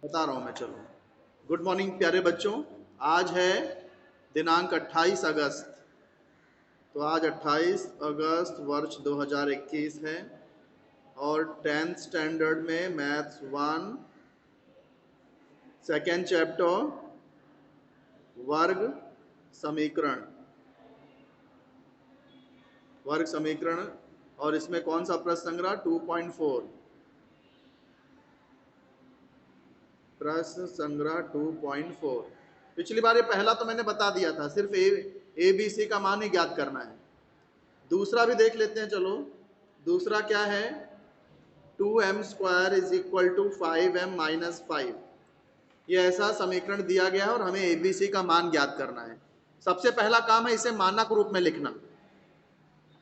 बता रहा हूं मैं, चलो। गुड मॉर्निंग प्यारे बच्चों। आज है दिनांक 28 अगस्त। तो आज 28 अगस्त वर्ष 2021 है और 10th स्टैंडर्ड में मैथ्स 1 सेकेंड चैप्टर वर्ग समीकरण और इसमें कौन सा प्रश्न संग्रह 2.4 प्रश्न संग्रह 2.4। पिछली बार ये पहला तो मैंने बता दिया था, सिर्फ ए बी सी का मान ही ज्ञात करना है। दूसरा भी देख लेते हैं, चलो। दूसरा क्या है? 2m² is equal to 5m minus 5। ये ऐसा समीकरण दिया गया है और हमें एबीसी का मान ज्ञात करना है। सबसे पहला काम है इसे मानक रूप में लिखना।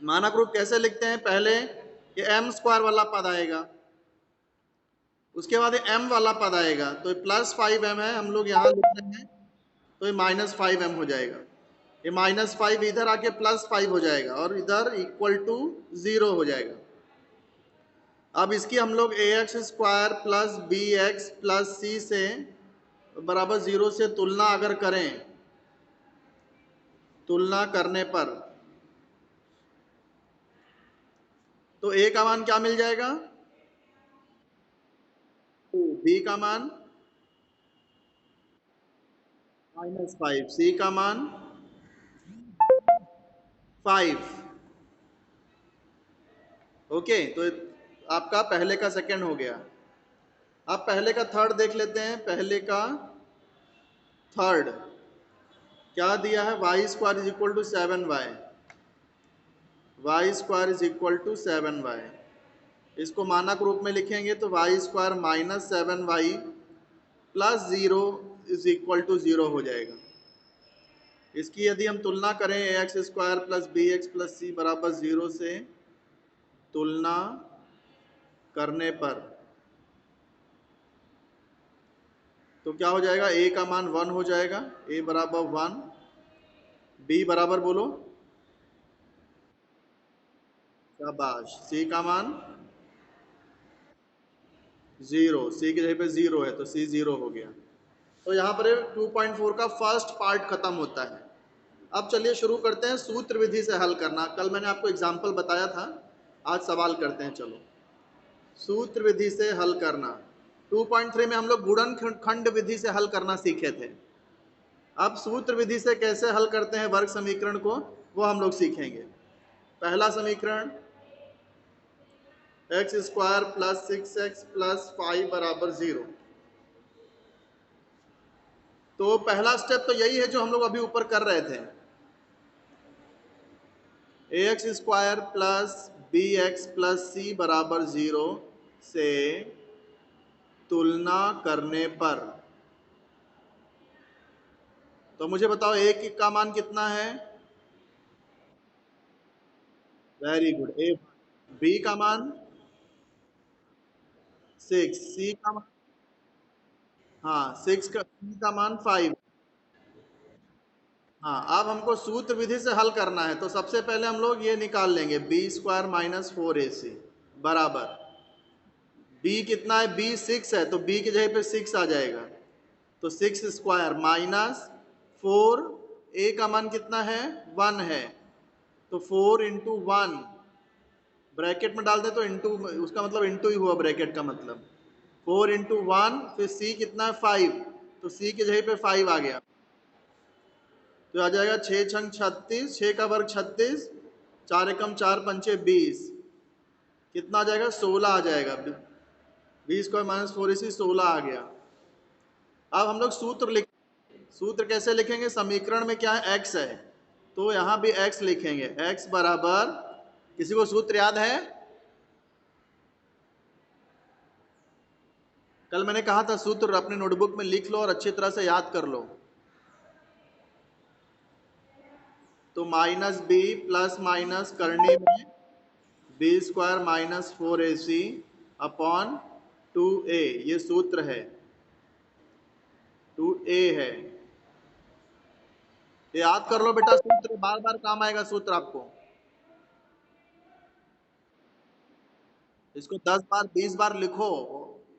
मानक रूप कैसे लिखते हैं? पहले ये m² वाला पद आएगा, उसके बाद m वाला पद आएगा, तो ये प्लस 5m है, हम लोग यहाँ लिख रहे हैं, तो ये माइनस 5m हो जाएगा। ये माइनस 5 इधर आके प्लस 5 हो जाएगा और इधर इक्वल टू 0 हो जाएगा। अब इसकी हम लोग ax² plus bx plus c से बराबर 0 से तुलना अगर करें, तुलना करने पर तो a का मान क्या मिल जाएगा? 2। b का मान -5, c का मान 5। ओके, तो आपका पहले का सेकंड हो गया। अब पहले का थर्ड देख लेते हैं। पहले का थर्ड क्या दिया है? y² is equal to 7y। y² is equal to 7y। इसको मानक रूप में लिखेंगे तो y² minus 7y plus 0 is equal to 0 हो जाएगा। इसकी यदि हम तुलना करें ax² plus bx plus c बराबर 0 से तुलना करने पर तो क्या हो जाएगा? a का मान 1 हो जाएगा, a बराबर 1। b बराबर बोलो, शाबाश। c का मान 0, c की जगह पे 0 है तो c 0 हो गया। तो यहाँ पर 2.4 का फर्स्ट पार्ट खत्म होता है। अब चलिए शुरू करते हैं सूत्र विधि से हल करना। कल मैंने आपको एग्जाम्पल बताया था, आज सवाल करते हैं। चलो, सूत्र विधि से हल करना। 2.3 में हम लोग गुणनखंड विधि से हल करना सीखे थे। अब सूत्र विधि से कैसे हल करते हैं वर्ग समीकरण को, वो हम लोग सीखेंगे। पहला समीकरण x² प्लस 6x प्लस 5 बराबर 0। तो पहला स्टेप तो यही है जो हम लोग अभी ऊपर कर रहे थे। ax² plus bx plus c बराबर 0 से तुलना करने पर तो मुझे बताओ a का मान कितना है? Very good, a। b का मान 6, c का मान, हाँ 6 का, c का मान 5। हाँ, अब हमको सूत्र विधि से हल करना है तो सबसे पहले हम लोग ये निकाल लेंगे b² माइनस 4ac बराबर b कितना है? b 6 है तो b की जगह पे 6 आ जाएगा, तो 6² माइनस 4, a का मान कितना है? 1 है, तो 4 इंटू 1 ब्रैकेट में डाल दे तो इंटू, उसका मतलब इंटू ही हुआ ब्रैकेट का मतलब। 4 इंटू 1, फिर c कितना है? 5, तो c की जगह पे 5 आ गया, तो आ जाएगा 6 छंग 36, 6 का वर्ग 36, 4 एकम 4 पंचे 20, कितना आ जाएगा? 16 आ जाएगा। 20² माइनस 4 इसी 16 आ गया। अब हम लोग सूत्र लिख, सूत्र कैसे लिखेंगे? समीकरण में क्या है? x है, तो यहाँ भी x लिखेंगे। x बराबर, किसी को सूत्र याद है? कल मैंने कहा था सूत्र अपने नोटबुक में लिख लो और अच्छी तरह से याद कर लो। तो माइनस b प्लस माइनस करने में b² minus 4ac upon 2a, ये सूत्र है, 2a है। ये याद कर लो बेटा, सूत्र बार बार काम आएगा सूत्र आपको। इसको 10 बार 20 बार लिखो,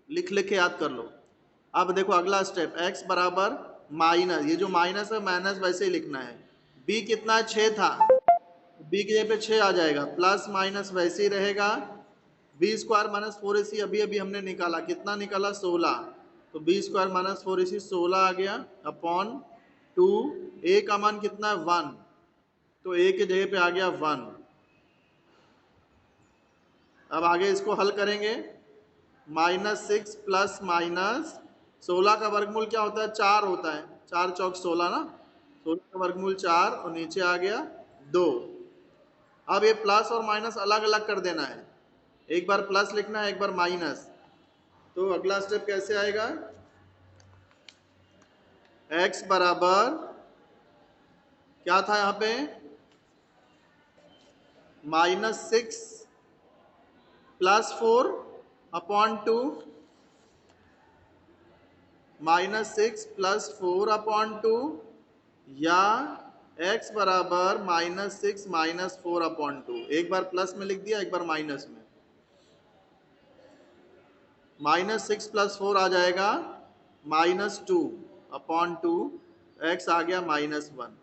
लिख लिख के याद कर लो। अब देखो अगला स्टेप, x बराबर माइनस, ये जो माइनस है माइनस वैसे ही लिखना है। b कितना 6 था, b की जगह पे 6 आ जाएगा, प्लस माइनस वैसे ही रहेगा। बी स्क्वायर माइनस 4ac अभी अभी हमने निकाला, कितना निकाला 16, तो बी स्क्वायर माइनस 4ac 16 आ गया अपॉन 2। a का मान कितना है 1, तो a के जगह पे आ गया 1। अब आगे इसको हल करेंगे, -6 प्लस माइनस 16 का वर्गमूल क्या होता है 4 होता है, 4 चौक 16 ना, 16 का वर्गमूल 4 और नीचे आ गया 2। अब ये प्लस और माइनस अलग अलग कर देना है, एक बार प्लस लिखना है एक बार माइनस। तो अगला स्टेप कैसे आएगा, x बराबर क्या था यहाँ पे -6 प्लस 4 अपॉन 2, -6 प्लस 4 अपॉन 2, या x बराबर -6 माइनस 4 अपॉन 2। एक बार प्लस में लिख दिया एक बार माइनस में, -6 प्लस 4 आ जाएगा -2 अपॉन 2, x आ गया -1।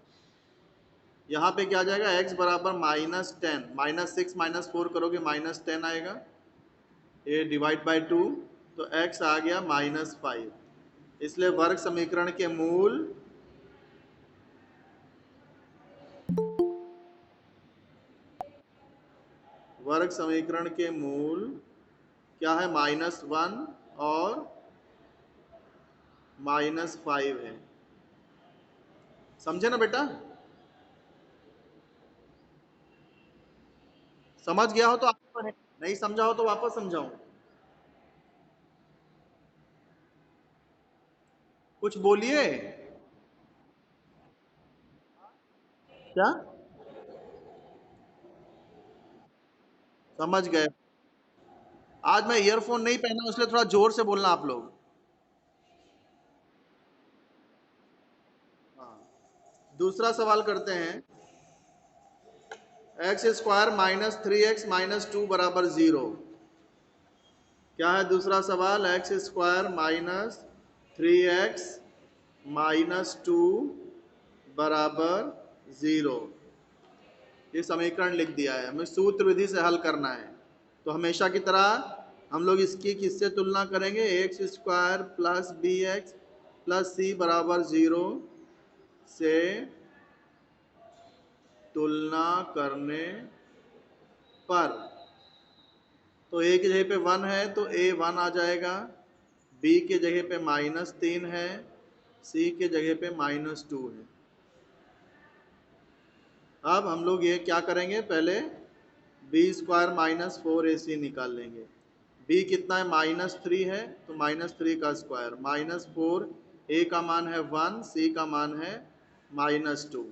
यहाँ पे क्या आ जाएगा x बराबर -10, -6 माइनस 4 करोगे -10 आएगा, ये डिवाइड बाय 2, तो x आ गया -5। इसलिए वर्ग समीकरण के मूल क्या है -1 और -5 है। समझे ना बेटा, समझ गया हो तो आप, नहीं समझा हो तो वापस समझाऊं, कुछ बोलिए। क्या समझ गए, आज मैं ईयरफोन नहीं पहना इसलिए थोड़ा जोर से बोलना आप लोग। हाँ, दूसरा सवाल करते हैं, एक्स स्क्वायर -3x - 2 बराबर 0। क्या है दूसरा सवाल, एक्स स्क्वायर -3x - 2 बराबर 0। ये समीकरण लिख दिया है, हमें सूत्र विधि से हल करना है। तो हमेशा की तरह हम लोग इसकी किससे तुलना करेंगे, X square plus B X plus C बराबर 0 से तुलना करने पर। तो a की जगह पे 1 है तो a 1 आ जाएगा, b के जगह पे -3 है, c के जगह पे -2 है। अब हम लोग ये क्या करेंगे, पहले बी स्क्वायर -4ac निकाल लेंगे। b कितना है -3 है, तो -3 का स्क्वायर, -4, a का मान है 1, c का मान है -2।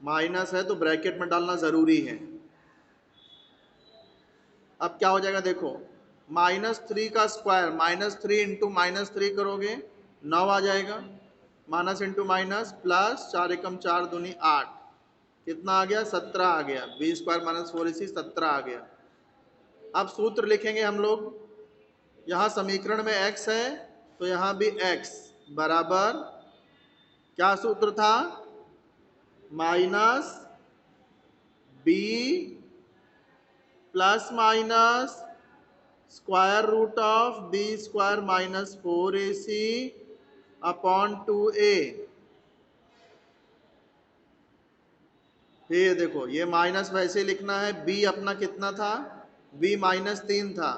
माइनस है तो ब्रैकेट में डालना ज़रूरी है। अब क्या हो जाएगा देखो, -3 का स्क्वायर, -3 इंटू -3 करोगे 9 आ जाएगा, माइनस इंटू माइनस प्लस, 4 एकम 4 दूनी 8, कितना आ गया 17 आ गया, बी स्क्वायर -4ac 17 आ गया। अब सूत्र लिखेंगे हम लोग, यहाँ समीकरण में x है तो यहाँ भी x बराबर, क्या सूत्र था, minus B plus minus square root of B square -4ac upon 2a। ये देखो ये माइनस वैसे लिखना है, b अपना कितना था, b -3 था,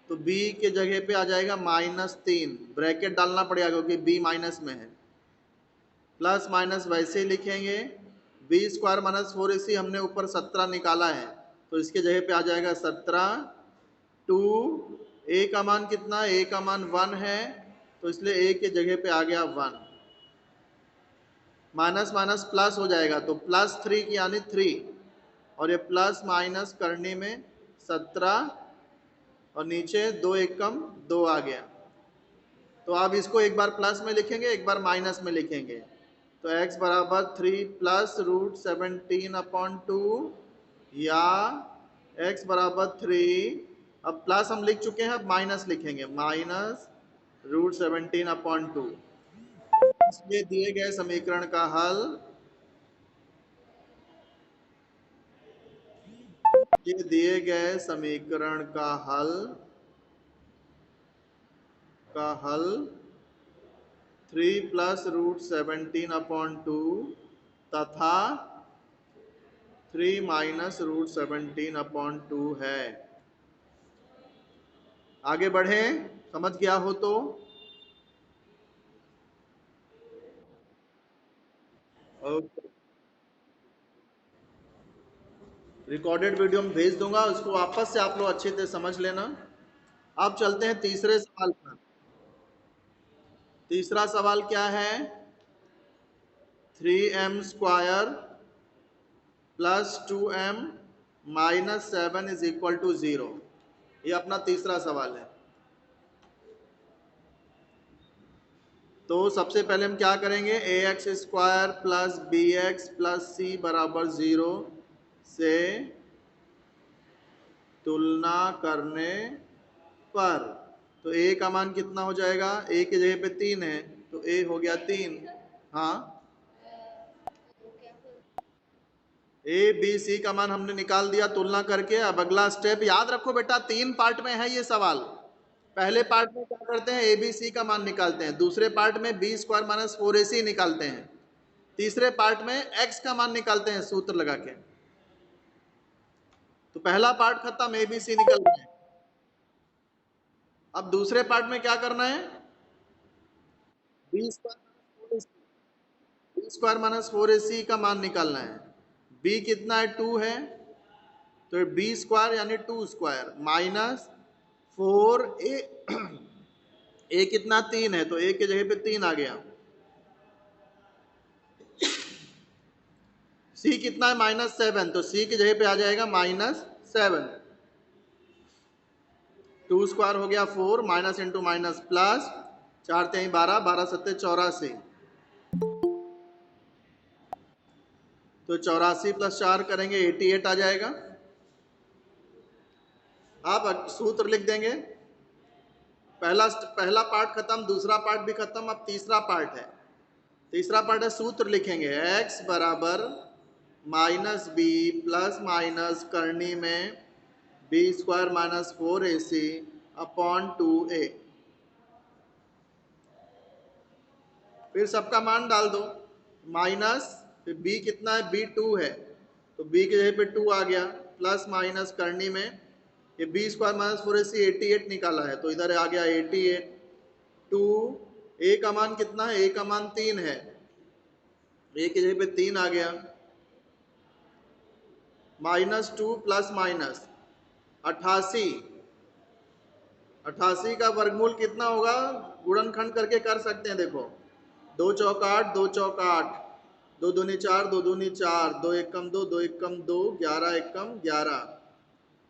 तो b के जगह पे आ जाएगा -3, ब्रैकेट डालना पड़ेगा क्योंकि b माइनस में है। प्लस माइनस वैसे ही लिखेंगे, बी स्क्वायर -4ac हमने ऊपर 17 निकाला है तो इसके जगह पे आ जाएगा 17, 2, a का मान कितना है, a का मान 1 है तो इसलिए a के जगह पे आ गया 1, माइनस माइनस प्लस हो जाएगा तो +3 यानी 3, और ये प्लस माइनस करने में 17 और नीचे 2 एकम 2 आ गया। तो अब इसको एक बार प्लस में लिखेंगे एक बार माइनस में लिखेंगे, तो x बराबर 3 प्लस √17 अपॉन 2, या x बराबर 3, अब प्लस हम लिख चुके हैं अब माइनस लिखेंगे, √17/2। इसलिए दिए गए समीकरण का हल, ये दिए गए समीकरण का हल 3 + √17/2 तथा 3 - √17/2 है। आगे बढ़ें, समझ गया हो तो। ओके, रिकॉर्डेड वीडियो में भेज दूंगा, उसको वापस से आप लोग अच्छे से समझ लेना। अब चलते हैं तीसरे सवाल पर। तीसरा सवाल क्या है? 3m² + 2m - 7 = 0। ये अपना तीसरा सवाल है। तो सबसे पहले हम क्या करेंगे? ax² + bx + c = 0 से तुलना करने पर, तो a का मान कितना हो जाएगा? a की जगह पे 3 है, तो a हो गया 3। हाँ, a b c का मान हमने निकाल दिया तुलना करके। अब अगला स्टेप याद रखो बेटा, 3 पार्ट में है ये सवाल। पहले पार्ट में क्या करते हैं? a b c का मान निकालते हैं। दूसरे पार्ट में b² - 4ac निकालते हैं। तीसरे पार्ट में x का मान निकालते हैं सूत्र लगा के। तो पहला पार्ट खत्म, a b c निकल गए। अब दूसरे पार्ट में क्या करना है? b² - 4ac का मान निकालना है। b कितना है? 2 है, तो b² यानी 2² माइनस 4a a कितना? 3 है, तो a की जगह पे 3 आ गया। c कितना है? -7, तो c की जगह पे आ जाएगा -7। 2² हो गया 4, माइनस इंटू माइनस प्लस, 4 3 12, 12 7 84। तो 84 + 4 करेंगे 88 आ जाएगा। आप सूत्र लिख देंगे। पहला पार्ट खत्म, दूसरा पार्ट भी खत्म। अब तीसरा पार्ट है। तीसरा पार्ट है, सूत्र लिखेंगे। x बराबर -b प्लस माइनस करनी में b² - 4ac अपॉन 2a। फिर सबका मान डाल दो। माइनस, फिर b कितना है? b 2 है, तो b की जगह पे 2 आ गया। प्लस माइनस करनी में ये b² - 4ac 88 निकाला है, तो इधर आ गया 88। 2 a का मान कितना है? a का मान 3 है, a की जगह पे 3 आ गया। -2 प्लस माइनस 88। 88 का वर्गमूल कितना होगा? गुणनखंड करके कर सकते हैं। देखो, 2 चौका 8, 2 चौका 8, 2 दूनी 4, 2 दूनी 4, 2 एकम 2, 2 एकम 2, 11 एकम 11।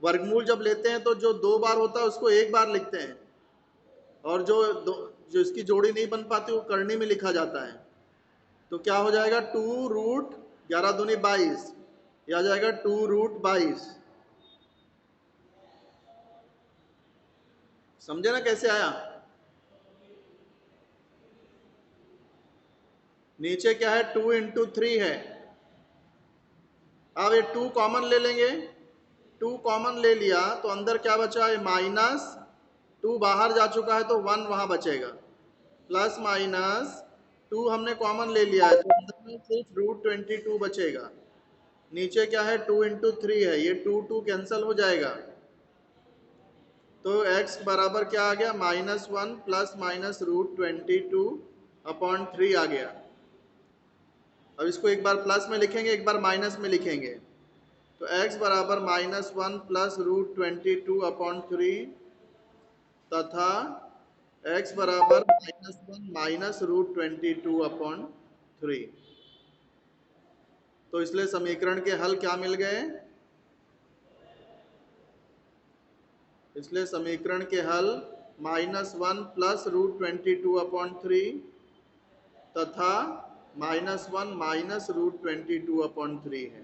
वर्गमूल जब लेते हैं तो जो 2 बार होता है उसको 1 बार लिखते हैं, और जो इसकी जोड़ी नहीं बन पाती वो करनी में लिखा जाता है। तो क्या हो जाएगा? 2√11 दूनी 22, यह आ जाएगा 2√22। समझे ना कैसे आया? नीचे क्या है? 2 × 3 है। अब ये 2 कॉमन ले लेंगे। 2 कॉमन ले लिया तो अंदर क्या बचा है? माइनस 2 बाहर जा चुका है तो 1 वहां बचेगा। प्लस माइनस 2 हमने कॉमन ले लिया है, तो अंदर में सिर्फ √22 बचेगा। नीचे क्या है? 2 × 3 है, ये 2 2 कैंसिल हो जाएगा। तो x बराबर क्या आ गया? -1 प्लस माइनस √22/3 आ गया। अब इसको एक बार प्लस में लिखेंगे, एक बार माइनस में लिखेंगे। तो x बराबर -1 प्लस √22/3 तथा x बराबर -1 माइनस √22/3। तो इसलिए समीकरण के हल क्या मिल गए? इसलिए समीकरण के हल -1 प्लस √22/3 तथा -1 माइनस √22/3 है।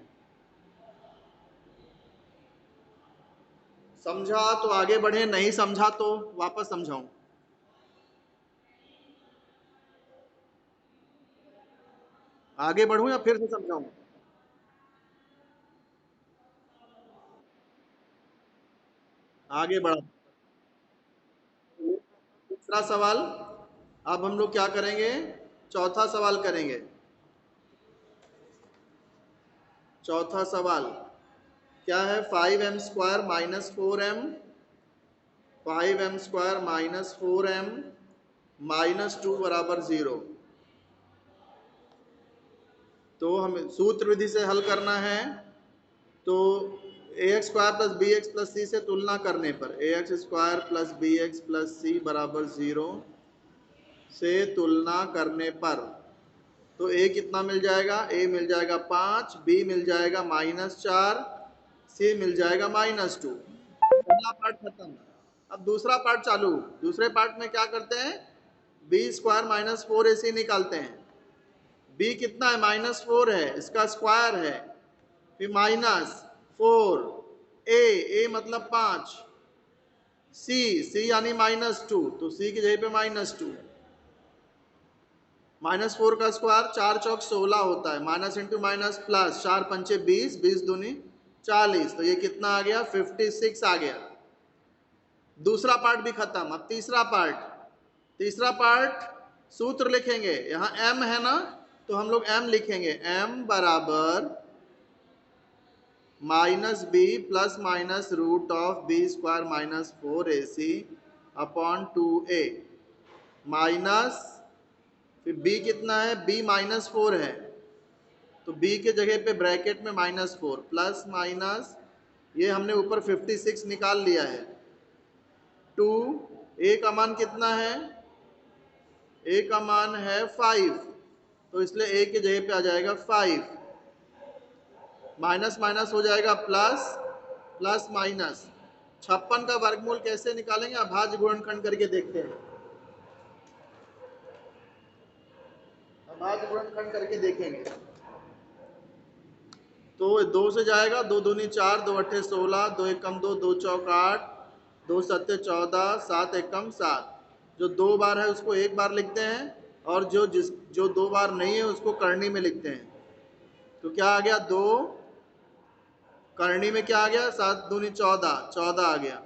समझा तो आगे बढ़े, नहीं समझा तो वापस समझाऊं। आगे बढ़ूं या फिर से समझाऊं? आगे बढ़ा। तीसरा सवाल। अब हम लोग क्या करेंगे? चौथा सवाल करेंगे। चौथा सवाल क्या है? 5m² minus 4m, 5m² minus 4m minus 2 बराबर 0। तो हमें सूत्र विधि से हल करना है। तो ax² plus B X plus C से तुलना करने पर ax² plus B X plus C बराबर 0 से तुलना करने पर तो a कितना मिल जाएगा? a मिल जाएगा 5, b मिल जाएगा -4, c मिल जाएगा -2। पहला पार्ट खत्म। अब दूसरा पार्ट चालू। दूसरे पार्ट में क्या करते हैं? b² माइनस 4ac निकालते हैं। b कितना है? -4 है, इसका स्क्वायर है। फिर -4, a मतलब 5, c यानी -2, तो c की जगह पे -2। -4 का स्क्वायर 4 चौक 16 होता है, माइनस इंटू माइनस प्लस, 4 पंचे 20, 20 दूनी 40, तो ये कितना आ गया? 56 आ गया। दूसरा पार्ट भी खत्म। अब तीसरा पार्ट। तीसरा पार्ट सूत्र लिखेंगे। यहाँ m है ना, तो हम लोग m लिखेंगे। m बराबर -b plus minus √b² minus 4ac upon 2a minus, फिर b कितना है? b -4 है, तो b के जगह पे ब्रैकेट में -4 प्लस माइनस, ये हमने ऊपर 56 निकाल लिया है। 2, a का मान कितना है? a का मान है 5, तो इसलिए a के जगह पे आ जाएगा 5। माइनस माइनस हो जाएगा प्लस, प्लस माइनस। 56 का वर्गमूल कैसे निकालेंगे? अभाज्य गुणनखंड करके देखते हैं। अभाज्य गुणनखंड करके देखेंगे। तो 2 से जाएगा, 2 दूनी 4, 2 अट्ठे 16, 2 एकम 2, 2 चौक 8, 2 सत्ते 14, 7 एकम 7। जो 2 बार है उसको एक बार लिखते हैं, और जो 2 बार नहीं है उसको करनी में लिखते हैं। तो क्या आ गया? 2 करनी में क्या आ गया? 7 दूनी 14, 14 आ गया।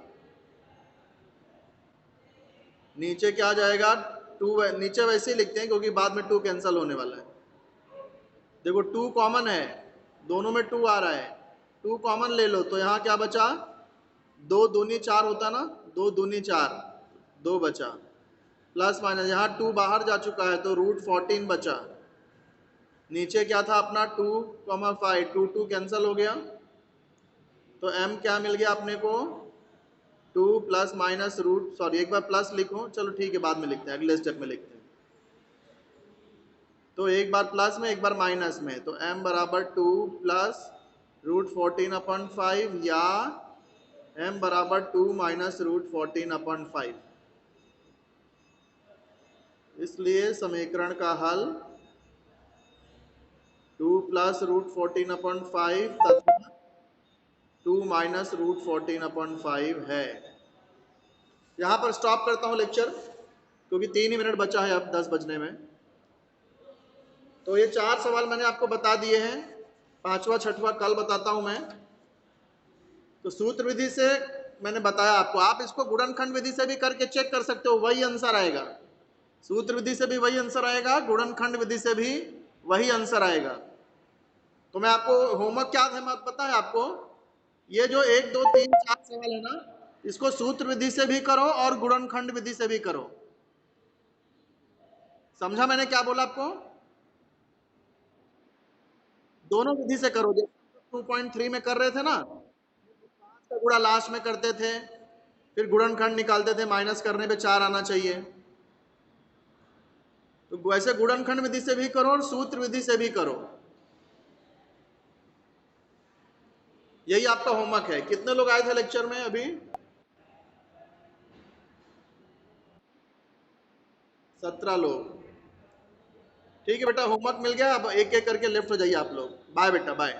नीचे क्या आ जाएगा? 2, नीचे वैसे ही लिखते हैं क्योंकि बाद में 2 कैंसिल होने वाला है। देखो 2 कॉमन है, दोनों में 2 आ रहा है, 2 कॉमन ले लो, तो यहाँ क्या बचा? 2 दूनी 4 होता ना, 2 दूनी 4, 2 बचा, प्लस माइनस यहाँ 2 बाहर जा चुका है तो √14 बचा। नीचे क्या था अपना? 2,5, 2 कैंसिल हो गया, तो m क्या मिल गया अपने को? 2 प्लस माइनस सॉरी एक बार प्लस लिखो, चलो ठीक है बाद में लिखते हैं, अगले स्टेप में लिखते हैं। तो एक बार प्लस में एक बार माइनस में, तो m बराबर 2 प्लस √14/5 या m बराबर 2 माइनस √14/5। इसलिए समीकरण का हल 2 प्लस √14/5 तथा 2 माइनस √14/5 है। यहाँ पर स्टॉप करता हूँ लेक्चर, क्योंकि 3 ही मिनट बचा है अब 10 बजने में। तो ये 4 सवाल मैंने आपको बता दिए हैं, 5वां 6वां कल बताता हूँ मैं। तो सूत्र विधि से मैंने बताया आपको, आप इसको गुणनखंड विधि से भी करके चेक कर सकते हो, वही आंसर आएगा। सूत्र विधि से भी वही आंसर आएगा, गुणनखंड विधि से भी वही आंसर आएगा। तो मैं आपको होमवर्क क्या है पता है आपको? ये जो 1 2 3 4 सवाल है ना, इसको सूत्र विधि से भी करो और गुणनखंड विधि से भी करो। समझा मैंने क्या बोला आपको? दोनों विधि से करो। जैसे 2.3 में कर रहे थे ना, 5 का गुणा लास्ट में करते थे, फिर गुणनखंड निकालते थे, माइनस करने पे 4 आना चाहिए। तो वैसे गुणनखंड विधि से भी करो और सूत्र विधि से भी करो। यही आपका होमवर्क है। कितने लोग आए थे लेक्चर में अभी? 17 लोग। ठीक है बेटा, होमवर्क मिल गया। अब एक एक करके लेफ्ट हो जाइए आप लोग। बाय बेटा, बाय।